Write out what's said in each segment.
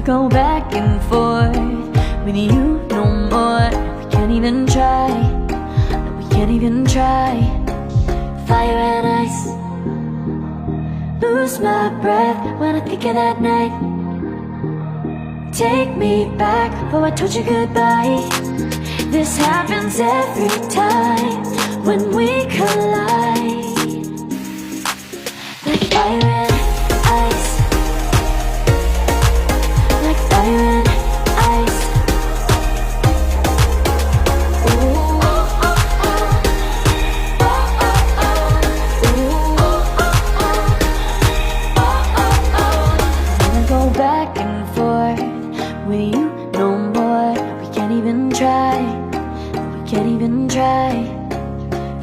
go back and forth with you no more. We can't even try, no, we can't even try. Fire and ice, lose my breath when I think of that night. Take me back before I told you goodbye. This happens every time when we collide. Like fire and ice, like fire and ice. Ooh, oh, oh, oh. Oh, oh, oh. Ooh, oh, oh, oh. Oh, oh, oh. Never go back and forth with you no more. We can't even try, we can't even try.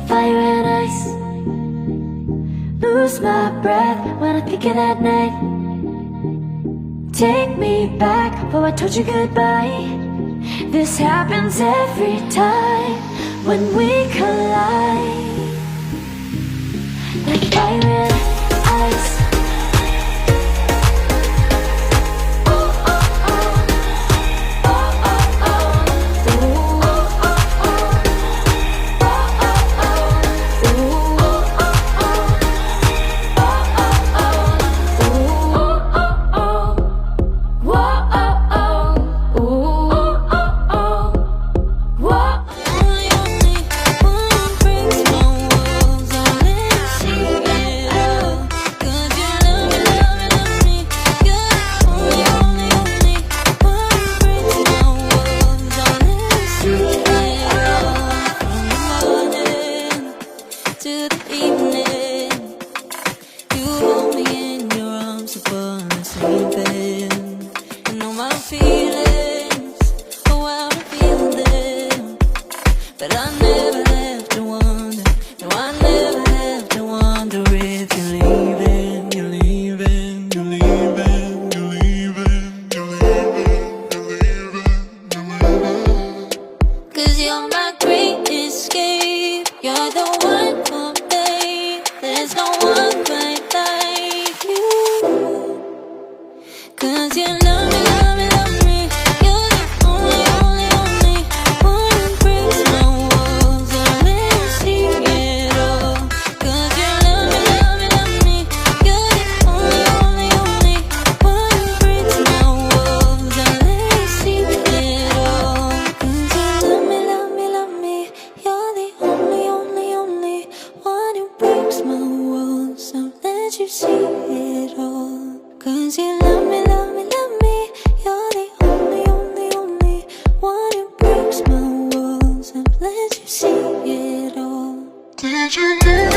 Fire and ice, lose my breath when I think of that night. Take me back before I told you goodbye. This happens every time when we collide. Like fire and ice. But I never have to wonder, no, I never have to wonder if you're leaving, you're leaving, you're leaving, you're leaving, you're leaving, you're leaving, you're leaving. 'Cause you're my great escape, you're the one for me, there's no one quite like you. 'Cause you love me, love me, love me, you're the only, only, only one who breaks my walls and let me see it all. 'Cause you love me, love me, love me, you're the only, only, only one who breaks my walls and let me see it all. 'Cause you love me, love me, love me, you're the only, only, only one who breaks my walls and let you see it all. 'Cause you love me, love me, love me, you're the only, only, only one who breaks my walls and lets you see it all. Did you know?